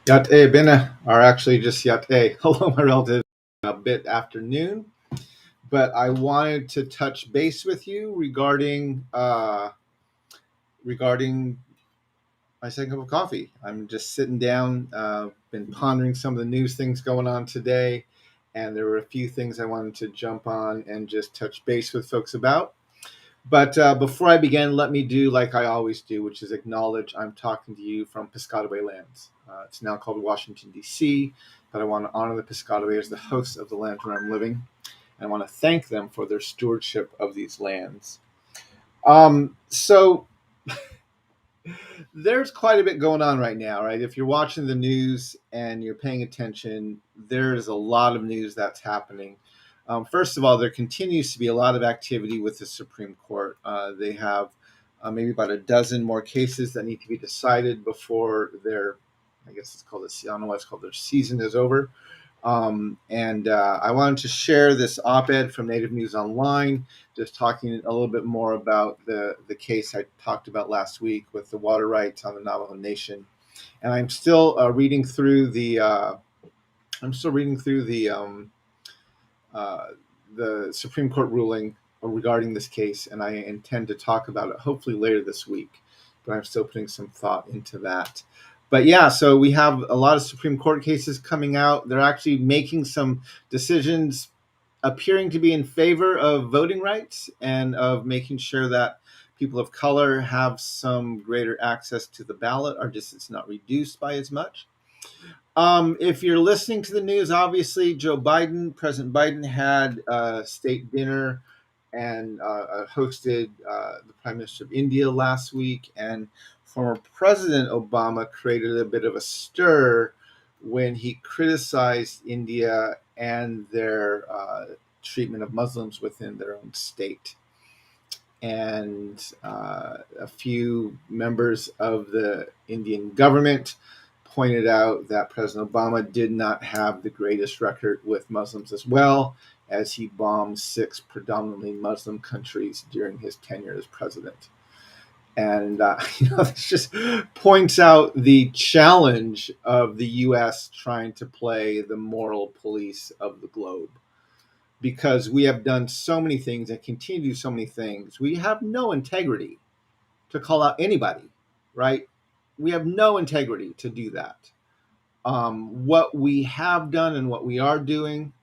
Yate bene are actually just yate. Hello, my relative. A bit afternoon, but I wanted to touch base with you regarding my second cup of coffee. I'm just sitting down, been pondering some of the news things going on today, and there were a few things I wanted to jump on and just touch base with folks about. But before I begin, let me do like I always do, which is acknowledge I'm talking to you from Piscataway lands. It's now called Washington, D.C., but I want to honor the Piscataway as the hosts of the land where I'm living. And I want to thank them for their stewardship of these lands. So there's quite a bit going on right now, right? If you're watching the news and you're paying attention, there's a lot of news that's happening. First of all, there continues to be a lot of activity with the Supreme Court. They have maybe about a dozen more cases that need to be decided before their, I guess it's called, I don't know what it's called, their season is over. And I wanted to share this op-ed from Native News Online, just talking a little bit more about the case I talked about last week with the water rights on the Navajo Nation. And I'm still reading through uh, the Supreme Court ruling regarding this case, and I intend to talk about it hopefully later this week. But I'm still putting some thought into that. But yeah, so we have a lot of Supreme Court cases coming out. They're actually making some decisions appearing to be in favor of voting rights and of making sure that people of color have some greater access to the ballot, or just it's not reduced by as much. If you're listening to the news, obviously President Biden had a state dinner and hosted the Prime Minister of India last week, and former President Obama created a bit of a stir when he criticized India and their treatment of Muslims within their own state. And a few members of the Indian government pointed out that President Obama did not have the greatest record with Muslims as well, as he bombed 6 predominantly Muslim countries during his tenure as president. And this just points out the challenge of the U.S. trying to play the moral police of the globe, because we have done so many things and continue to do so many things. We have no integrity to call out anybody, right? We have no integrity to do that. What we have done and what we are doing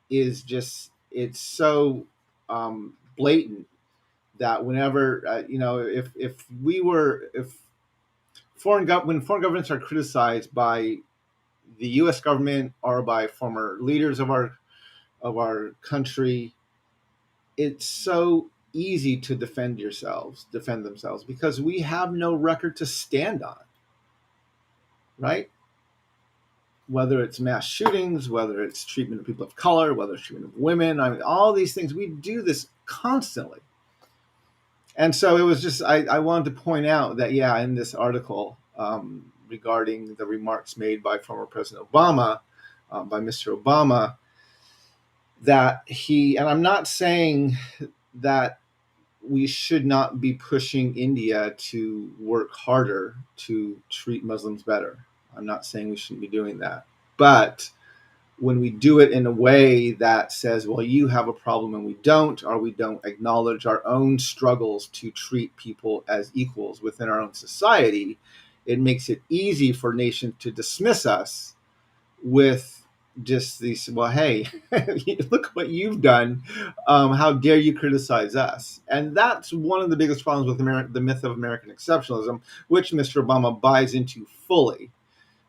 is just, it's so blatant that whenever, if when foreign governments are criticized by the U.S. government or by former leaders of our country, it's so easy to defend themselves because we have no record to stand on, right? Whether it's mass shootings, whether it's treatment of people of color, whether it's treatment of women, I mean, all these things, we do this constantly. And so it was just, I wanted to point out that, yeah, in this article regarding the remarks made by former President Obama, by Mr. Obama, that and I'm not saying that we should not be pushing India to work harder to treat Muslims better. I'm not saying we shouldn't be doing that. But when we do it in a way that says, well, you have a problem and we don't, or we don't acknowledge our own struggles to treat people as equals within our own society, it makes it easy for nations to dismiss us with just these, well, hey, look what you've done. How dare you criticize us? And that's one of the biggest problems with the myth of American exceptionalism, which Mr. Obama buys into fully,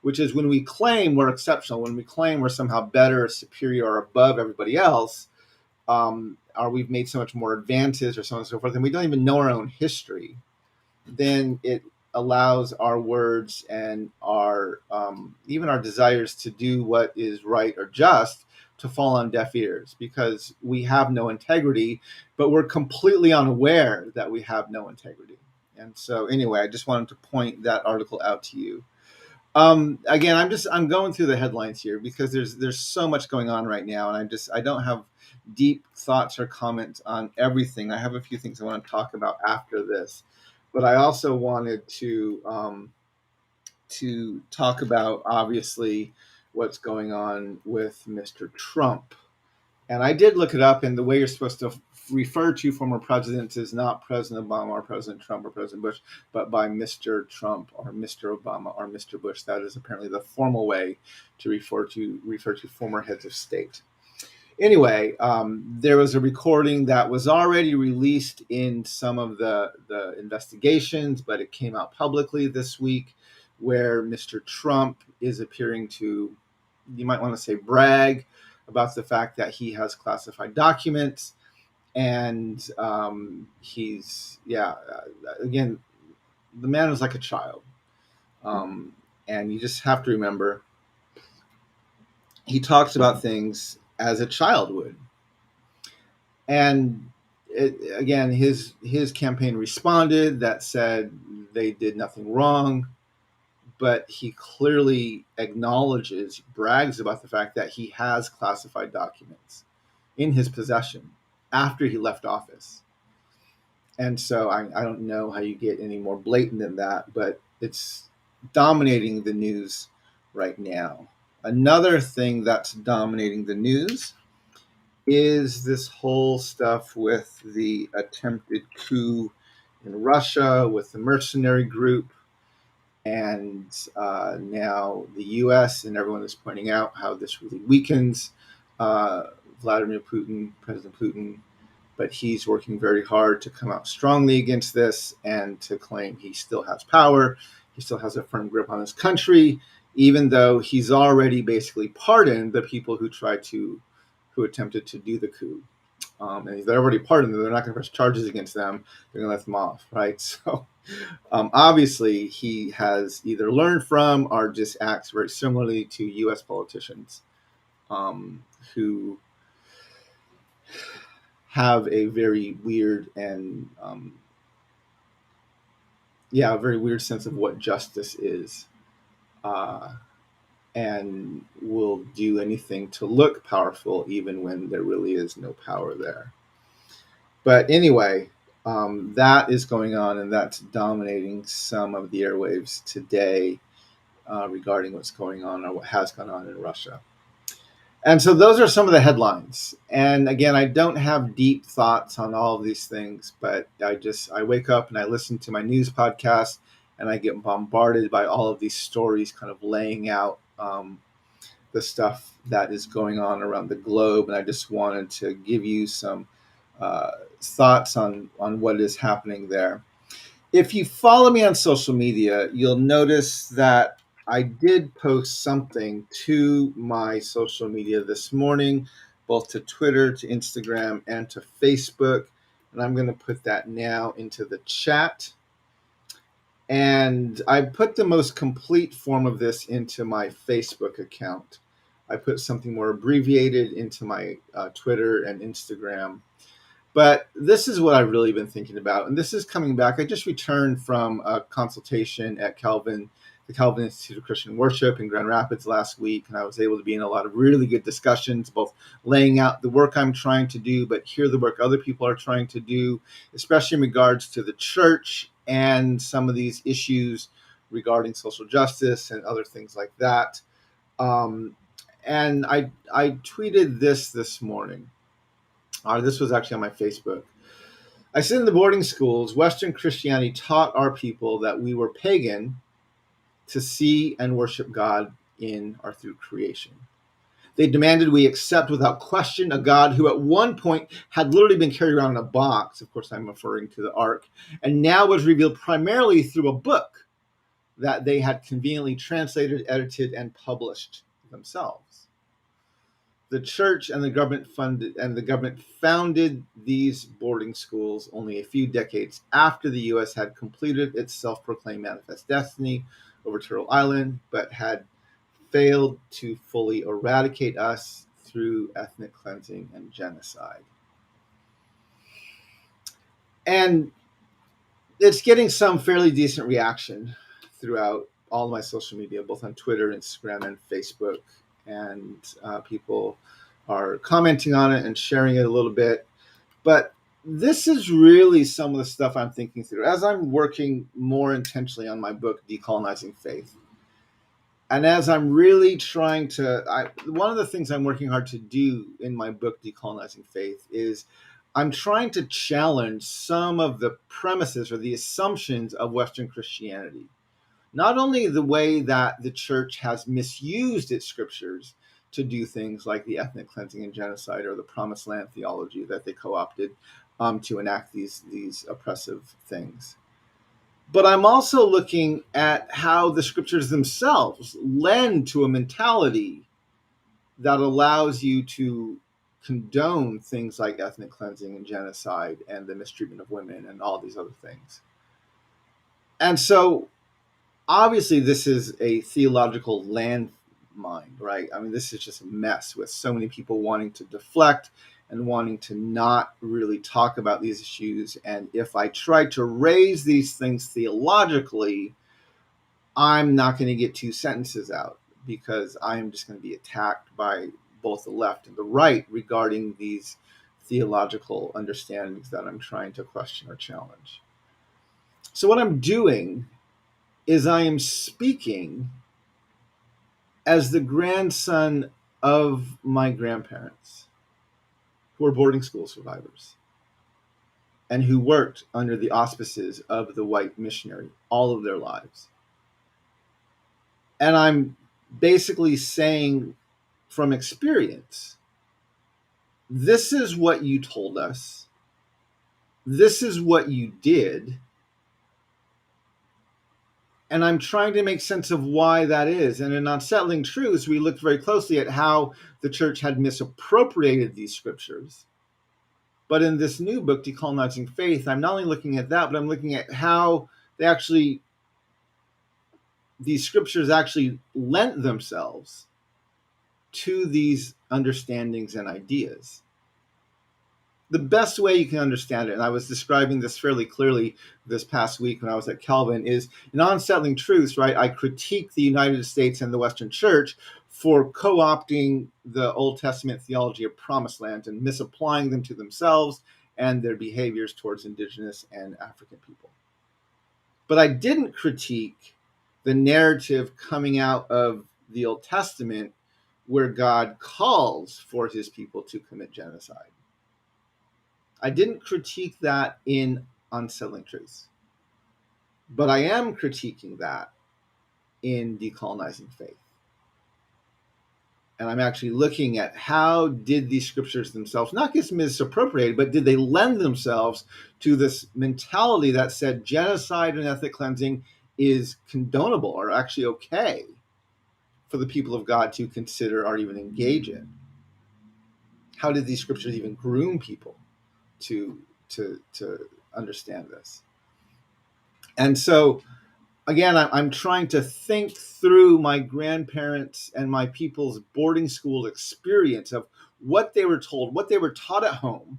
which is when we claim we're exceptional, when we claim we're somehow better, superior, or above everybody else, or we've made so much more advances or so on and so forth, and we don't even know our own history, then it allows our words and our even our desires to do what is right or just to fall on deaf ears, because we have no integrity, but we're completely unaware that we have no integrity. And so anyway, I just wanted to point that article out to you. Again, I'm going through the headlines here because there's so much going on right now, and I don't have deep thoughts or comments on everything. I have a few things I want to talk about after this, but I also wanted to to talk about, obviously, what's going on with Mr. Trump. And I did look it up, and the way you're supposed to refer to former presidents is not President Obama or President Trump or President Bush, but by Mr. Trump or Mr. Obama or Mr. Bush. That is apparently the formal way to refer to former heads of state. Anyway, there was a recording that was already released in some of the investigations, but it came out publicly this week, where Mr. Trump is appearing to, you might want to say, brag about the fact that he has classified documents. And again, the man is like a child. And you just have to remember, he talks about things as a child would. And again, his campaign responded that said they did nothing wrong, but he clearly brags about the fact that he has classified documents in his possession after he left office. And so I don't know how you get any more blatant than that, but it's dominating the news right now. Another thing that's dominating the news is this whole stuff with the attempted coup in Russia with the mercenary group. And now the U.S. and everyone is pointing out how this really weakens Vladimir Putin, President Putin. But he's working very hard to come out strongly against this and to claim he still has power. He still has a firm grip on his country, even though he's already basically pardoned the people who attempted to do the coup. And they're already pardoned them. They're not going to press charges against them. They're going to let them off, right? So obviously he has either learned from or just acts very similarly to U.S. politicians who have a very weird and a very weird sense of what justice is, and will do anything to look powerful even when there really is no power there. But anyway, that is going on, and that's dominating some of the airwaves today regarding what's going on or what has gone on in Russia. And so those are some of the headlines. And again, I don't have deep thoughts on all of these things, but I wake up and I listen to my news podcast, and I get bombarded by all of these stories kind of laying out the stuff that is going on around the globe. And I just wanted to give you some thoughts on what is happening there. If you follow me on social media, you'll notice that I did post something to my social media this morning, both to Twitter, to Instagram, and to Facebook. And I'm going to put that now into the chat. And I put the most complete form of this into my Facebook account. I put something more abbreviated into my Twitter and Instagram. But this is what I've really been thinking about. And this is coming back. I just returned from a consultation at the Calvin Institute of Christian Worship in Grand Rapids last week. And I was able to be in a lot of really good discussions, both laying out the work I'm trying to do, but hear the work other people are trying to do, especially in regards to the church and some of these issues regarding social justice and other things like that. And I tweeted this morning. This was actually on my Facebook. I said, in the boarding schools, Western Christianity taught our people that we were pagan to see and worship God in or through creation. They demanded we accept without question a God who at one point had literally been carried around in a box. Of course, I'm referring to the Ark, and now was revealed primarily through a book that they had conveniently translated, edited, and published themselves. The church and the government founded these boarding schools only a few decades after the U.S. had completed its self-proclaimed manifest destiny over Turtle Island, but had failed to fully eradicate us through ethnic cleansing and genocide. And it's getting some fairly decent reaction throughout all of my social media, both on Twitter, Instagram, and Facebook. And people are commenting on it and sharing it a little bit. But this is really some of the stuff I'm thinking through as I'm working more intentionally on my book, Decolonizing Faith. And as I'm really trying to, one of the things I'm working hard to do in my book, Decolonizing Faith, is I'm trying to challenge some of the premises or the assumptions of Western Christianity. Not only the way that the church has misused its scriptures to do things like the ethnic cleansing and genocide or the promised land theology that they co-opted to enact these oppressive things. But I'm also looking at how the scriptures themselves lend to a mentality that allows you to condone things like ethnic cleansing and genocide and the mistreatment of women and all these other things. And so obviously this is a theological landmine, right? I mean, this is just a mess with so many people wanting to deflect and wanting to not really talk about these issues. And if I try to raise these things theologically, I'm not going to get two sentences out because I'm just going to be attacked by both the left and the right regarding these theological understandings that I'm trying to question or challenge. So what I'm doing is I am speaking as the grandson of my grandparents who are boarding school survivors and who worked under the auspices of the white missionary all of their lives. And I'm basically saying from experience, this is what you told us. This is what you did. And I'm trying to make sense of why that is. And in Unsettling Truths, we looked very closely at how the church had misappropriated these scriptures. But in this new book, Decolonizing Faith, I'm not only looking at that, but I'm looking at how these scriptures actually lent themselves to these understandings and ideas. The best way you can understand it, and I was describing this fairly clearly this past week when I was at Calvin, is in Unsettling Truths, right? I critique the United States and the Western Church for co-opting the Old Testament theology of promised land and misapplying them to themselves and their behaviors towards indigenous and African people. But I didn't critique the narrative coming out of the Old Testament where God calls for his people to commit genocide. I didn't critique that in Unsettling Truths, but I am critiquing that in Decolonizing Faith. And I'm actually looking at how did these scriptures themselves not get misappropriated, but did they lend themselves to this mentality that said genocide and ethnic cleansing is condonable or actually okay for the people of God to consider or even engage in? How did these scriptures even groom people to understand this? And so, again, I'm trying to think through my grandparents and my people's boarding school experience of what they were told, what they were taught at home,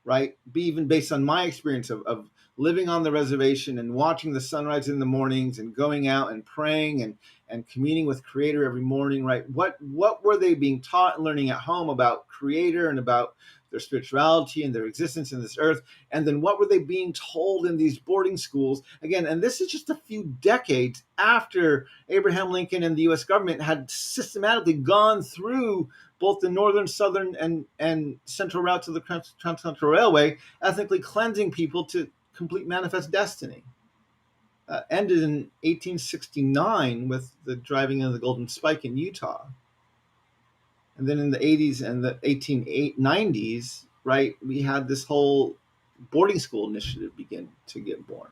right? Be even based on my experience of living on the reservation and watching the sunrise in the mornings and going out and praying and communing with Creator every morning, right? What were they being taught and learning at home about Creator and about their spirituality and their existence in this earth? And then what were they being told in these boarding schools? Again, and this is just a few decades after Abraham Lincoln and the U.S. government had systematically gone through both the northern, southern, and central routes of the Trans-Central Railway, ethnically cleansing people to complete manifest destiny. Ended in 1869 with the driving of the Golden Spike in Utah. And then in the 80s and the 1890s, right, we had this whole boarding school initiative begin to get born.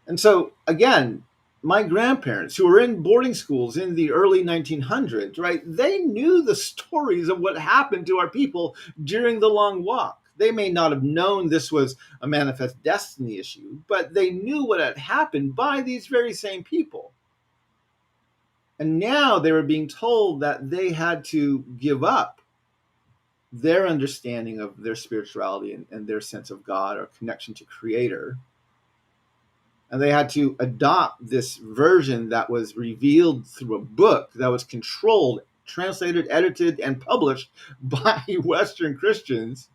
And so, again, my grandparents who were in boarding schools in the early 1900s, right, they knew the stories of what happened to our people during the Long Walk. They may not have known this was a manifest destiny issue, but they knew what had happened by these very same people. And now they were being told that they had to give up their understanding of their spirituality and their sense of God or connection to Creator. And they had to adopt this version that was revealed through a book that was controlled, translated, edited, and published by Western Christians.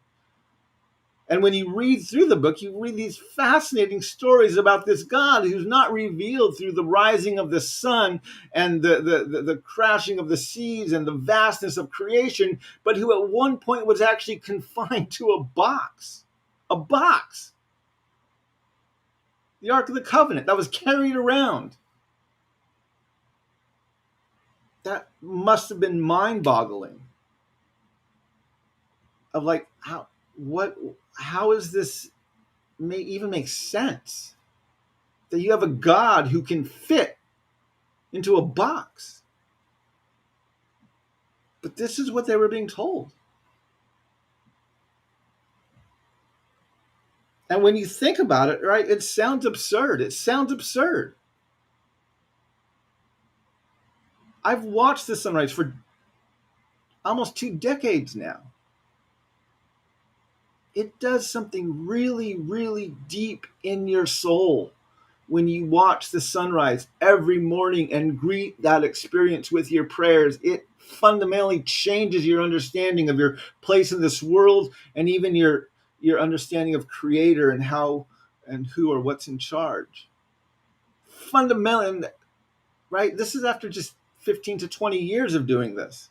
And when you read through the book, you read these fascinating stories about this God who's not revealed through the rising of the sun and the crashing of the seas and the vastness of creation, but who at one point was actually confined to a box. A box. The Ark of the Covenant that was carried around. That must have been mind-boggling. Of like, how is this even make sense? That you have a God who can fit into a box. But this is what they were being told. And when you think about it, right, it sounds absurd. It sounds absurd. I've watched the sunrise for almost 2 decades now. It does something really, really deep in your soul when you watch the sunrise every morning and greet that experience with your prayers. It fundamentally changes your understanding of your place in this world, and even your understanding of Creator and how and who or what's in charge. Fundamentally, right? This is after just 15 to 20 years of doing this.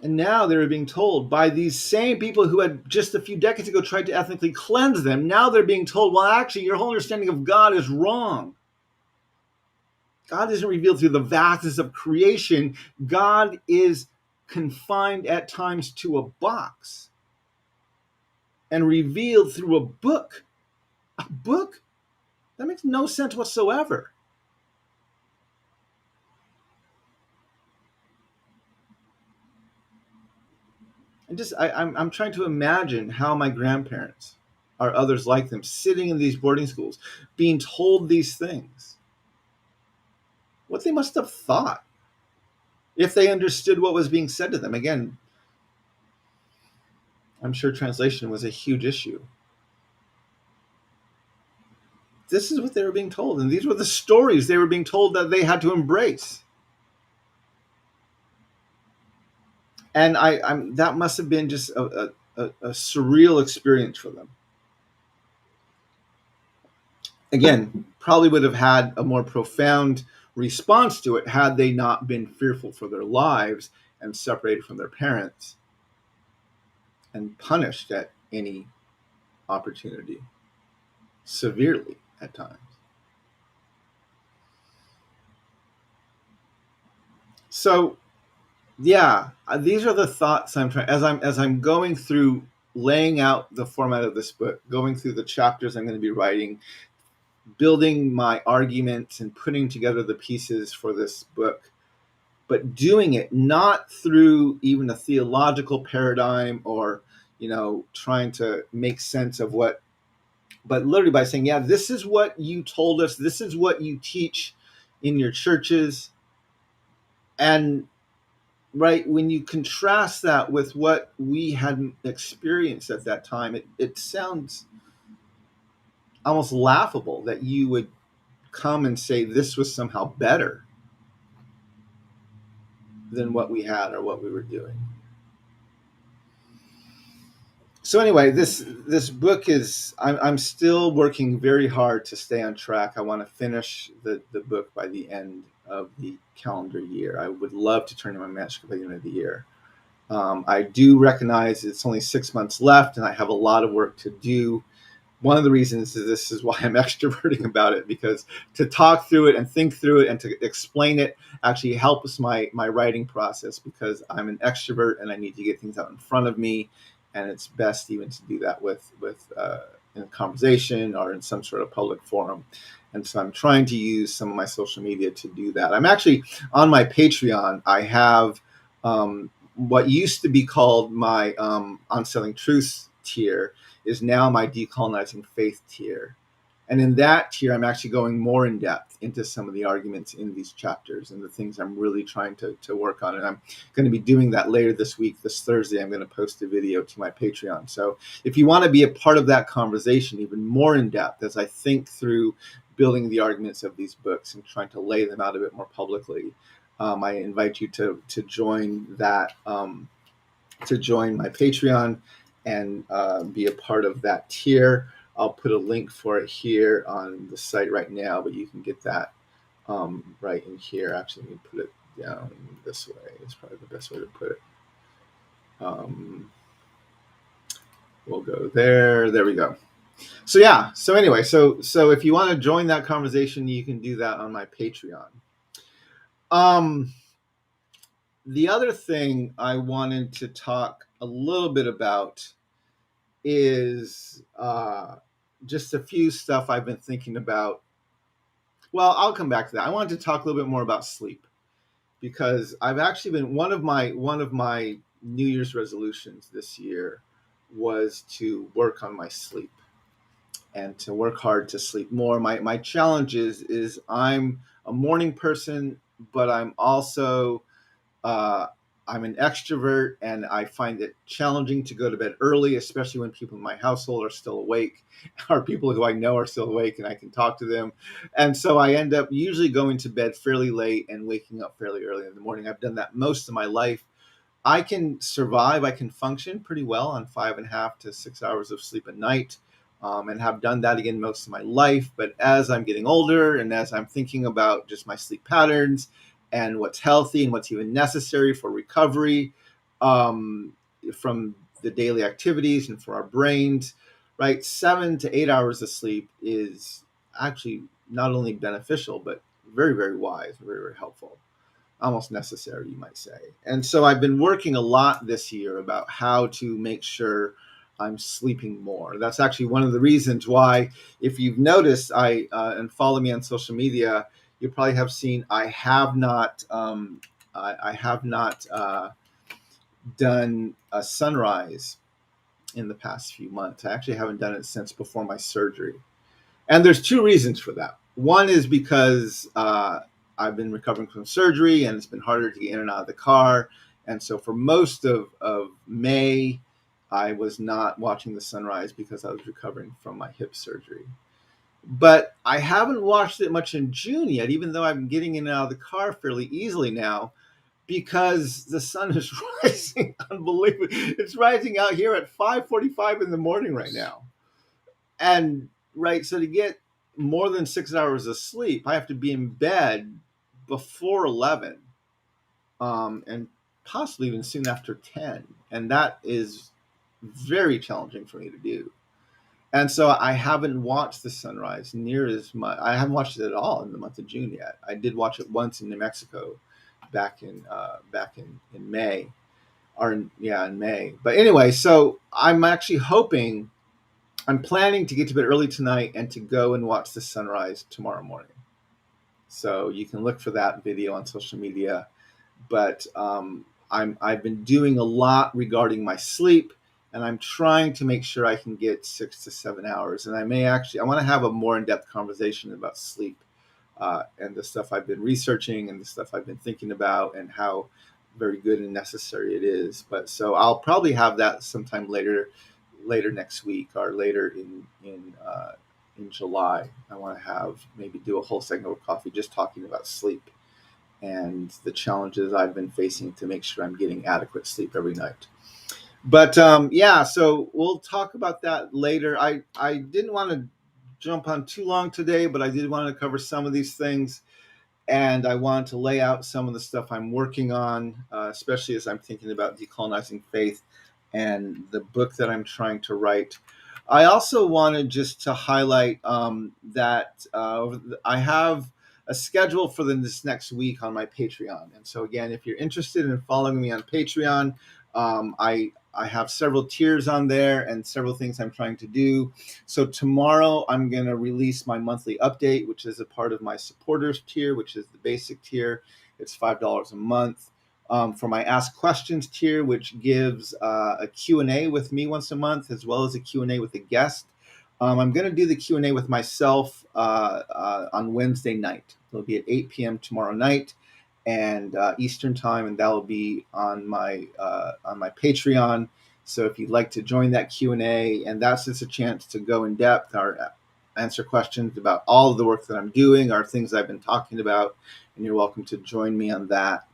And now they're being told by these same people who had just a few decades ago tried to ethnically cleanse them. Now they're being told, well, actually, your whole understanding of God is wrong. God isn't revealed through the vastness of creation. God is confined at times to a box and revealed through a book. A book? That makes no sense whatsoever. And I'm trying to imagine how my grandparents or others like them sitting in these boarding schools being told these things. What they must have thought if they understood what was being said to them. Again, I'm sure translation was a huge issue. This is what they were being told, and these were the stories they were being told that they had to embrace. And that must have been just a surreal experience for them. Again, probably would have had a more profound response to it had they not been fearful for their lives and separated from their parents and punished at any opportunity, severely at times. So, yeah, these are the thoughts I'm trying as I'm going through laying out the format of this book, going through the chapters I'm going to be writing, building my arguments and putting together the pieces for this book, but doing it not through even a theological paradigm or, trying to make sense of what, but literally by saying, yeah, this is what you told us. This is what you teach in your churches. And right, when you contrast that with what we had experienced at that time, it sounds almost laughable that you would come and say this was somehow better than what we had or what we were doing. So anyway, this book is, I'm still working very hard to stay on track. I want to finish the book by the end of the calendar year. I would love to turn in my manuscript by the end of the year. I do recognize it's only 6 months left and I have a lot of work to do. One of the reasons is this is why I'm extroverting about it, because to talk through it and think through it and to explain it actually helps my writing process, because I'm an extrovert and I need to get things out in front of me. And it's best even to do that with in a conversation or in some sort of public forum. And so I'm trying to use some of my social media to do that. I'm actually on my Patreon. I have what used to be called my Unselling Truths tier is now my Decolonizing Faith tier. And in that tier, I'm actually going more in depth into some of the arguments in these chapters and the things I'm really trying to work on. And I'm going to be doing that later this week. This Thursday, I'm going to post a video to my Patreon. So if you want to be a part of that conversation, even more in depth, as I think through building the arguments of these books and trying to lay them out a bit more publicly, I invite you to join that to join my Patreon and be a part of that tier. I'll put a link for it here on the site right now, but you can get that right in here. Actually, let me put it down this way. It's probably the best way to put it. We'll go there. There we go. So yeah. So anyway, so if you want to join that conversation, you can do that on my Patreon. The other thing I wanted to talk a little bit about is just a few stuff I've been thinking about. Well, I'll come back to that. I wanted to talk a little bit more about sleep, because I've actually been one of my New Year's resolutions this year was to work on my sleep and to work hard to sleep more. My challenge is I'm a morning person, but I'm also uh, I'm an extrovert, and I find it challenging to go to bed early, especially when people in my household are still awake, or people who I know are still awake and I can talk to them. And so I end up usually going to bed fairly late and waking up fairly early in the morning. I've done that most of my life. I can survive, I can function pretty well on 5.5 to 6 hours of sleep a night, and have done that again most of my life. But as I'm getting older and as I'm thinking about just my sleep patterns and what's healthy and what's even necessary for recovery um, from the daily activities and for our brains, right? 7 to 8 hours of sleep is actually not only beneficial, but very, very wise, very, very helpful, almost necessary, you might say. And so I've been working a lot this year about how to make sure I'm sleeping more. That's actually one of the reasons why, if you've noticed, and follow me on social media, you probably have seen I have not done a sunrise in the past few months. I actually haven't done it since before my surgery. And there's two reasons for that. One is because I've been recovering from surgery and it's been harder to get in and out of the car. And so for most of May, I was not watching the sunrise because I was recovering from my hip surgery. But I haven't watched it much in June yet, even though I'm getting in and out of the car fairly easily now, because the sun is rising unbelievably. It's rising out here at 5:45 in the morning right now. And right, so to get more than 6 hours of sleep, I have to be in bed before 11, and possibly even soon after 10. And that is very challenging for me to do. And so I haven't watched the sunrise near as much. I haven't watched it at all in the month of June yet. I did watch it once in New Mexico back in May, in May. But anyway, so I'm planning to get to bed early tonight and to go and watch the sunrise tomorrow morning. So you can look for that video on social media. But I've been doing a lot regarding my sleep, and I'm trying to make sure I can get 6 to 7 hours. And I want to have a more in-depth conversation about sleep and the stuff I've been researching and the stuff I've been thinking about and how very good and necessary it is. But so I'll probably have that sometime later next week or later in July. I want to maybe do a whole segment of coffee just talking about sleep and the challenges I've been facing to make sure I'm getting adequate sleep every night. But so we'll talk about that later. I didn't want to jump on too long today, but I did want to cover some of these things. And I wanted to lay out some of the stuff I'm working on, especially as I'm thinking about Decolonizing Faith and the book that I'm trying to write. I also wanted just to highlight that I have a schedule for this next week on my Patreon. And so again, if you're interested in following me on Patreon, I have several tiers on there and several things I'm trying to do. So tomorrow I'm going to release my monthly update, which is a part of my supporters tier, which is the basic tier. It's $5 a month. For my Ask Questions tier, which gives a Q&A with me once a month, as well as a Q&A with a guest. I'm going to do the Q&A with myself on Wednesday night. It'll be at 8 p.m. tomorrow night and Eastern time, and that will be on my Patreon. So if you'd like to join that Q&A, and that's just a chance to go in depth or answer questions about all of the work that I'm doing or things I've been talking about, and you're welcome to join me on that.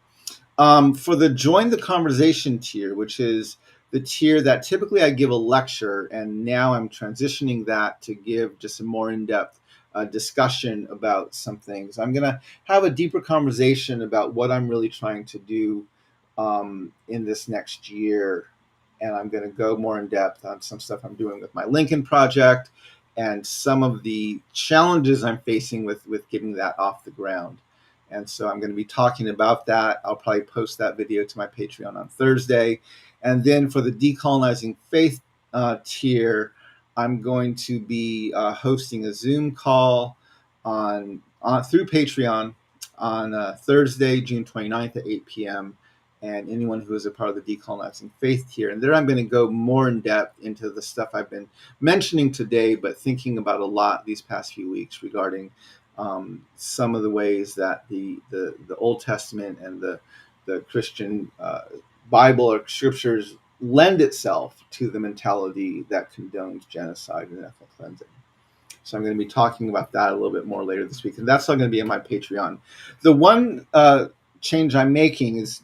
For the join the conversation tier, which is the tier that typically I give a lecture, and now I'm transitioning that to give just a more in-depth discussion about some things. I'm going to have a deeper conversation about what I'm really trying to do in this next year, and I'm going to go more in depth on some stuff I'm doing with my Lincoln project and some of the challenges I'm facing with getting that off the ground. And so I'm going to be talking about that. I'll probably post that video to my Patreon on Thursday. And then for the Decolonizing Faith tier, I'm going to be hosting a Zoom call on through Patreon on Thursday, June 29th at 8 p.m. And anyone who is a part of the Decolonizing Faith tier. And there I'm going to go more in depth into the stuff I've been mentioning today, but thinking about a lot these past few weeks regarding some of the ways that the Old Testament and the Christian Bible or scriptures lend itself to the mentality that condones genocide and ethnic cleansing. So I'm going to be talking about that a little bit more later this week, and that's all going to be in my Patreon. The one change I'm making is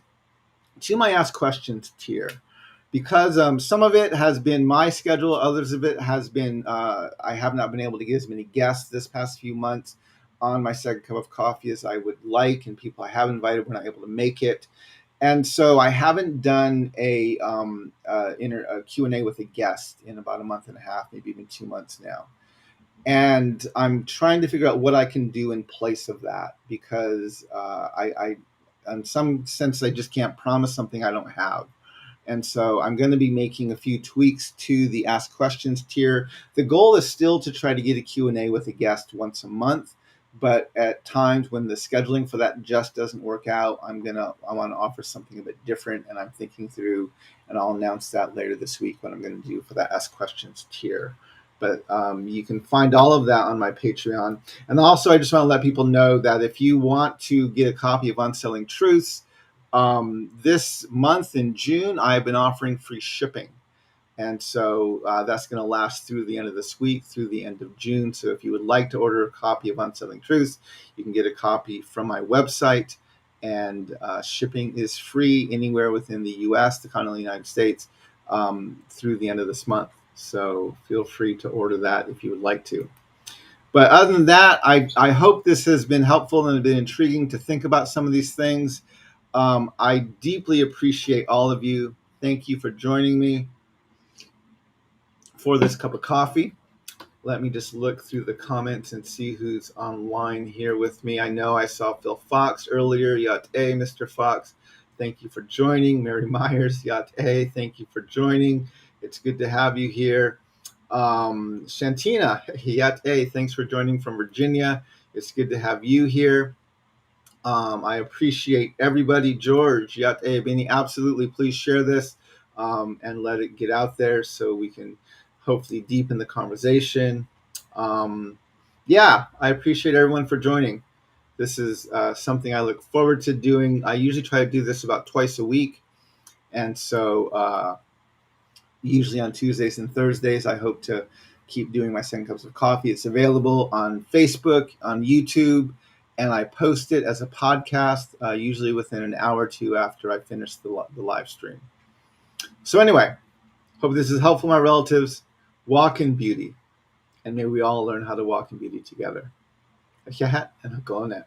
to my Ask Questions tier, because some of it has been my schedule, others of it has been I have not been able to get as many guests this past few months on my second cup of coffee as I would like, and people I have invited were not able to make it. And so I haven't done a Q&A with a guest in about a month and a half, maybe even 2 months now. And I'm trying to figure out what I can do in place of that, because I in some sense, I just can't promise something I don't have. And so I'm going to be making a few tweaks to the Ask Questions tier. The goal is still to try to get a Q&A with a guest once a month. But at times when the scheduling for that just doesn't work out, I want to offer something a bit different. And I'm thinking through, and I'll announce that later this week, what I'm going to do for that Ask Questions tier. But you can find all of that on my Patreon. And also, I just want to let people know that if you want to get a copy of Unselling Truths, this month in June, I've been offering free shipping. And so that's going to last through the end of this week, through the end of June. So if you would like to order a copy of Unselling Truths, you can get a copy from my website. And shipping is free anywhere within the U.S., the continental United States, through the end of this month. So feel free to order that if you would like to. But other than that, I hope this has been helpful and been intriguing to think about some of these things. I deeply appreciate all of you. Thank you for joining me for this cup of coffee. Let me just look through the comments and see who's online here with me. I know I saw Phil Fox earlier. Yat A, Mr. Fox. Thank you for joining. Mary Myers, Yat A, thank you for joining. It's good to have you here. Shantina, Yat A, thanks for joining from Virginia. It's good to have you here. I appreciate everybody. George, Yat A, Benny, absolutely. Please share this and let it get out there so we can hopefully deepen the conversation. Yeah, I appreciate everyone for joining. This is something I look forward to doing. I usually try to do this about twice a week. And so usually on Tuesdays and Thursdays, I hope to keep doing my Second Cups of Coffee. It's available on Facebook, on YouTube, and I post it as a podcast, usually within an hour or two after I finish the live stream. So anyway, hope this is helpful, my relatives. Walk in beauty, and may we all learn how to walk in beauty together. And go on that.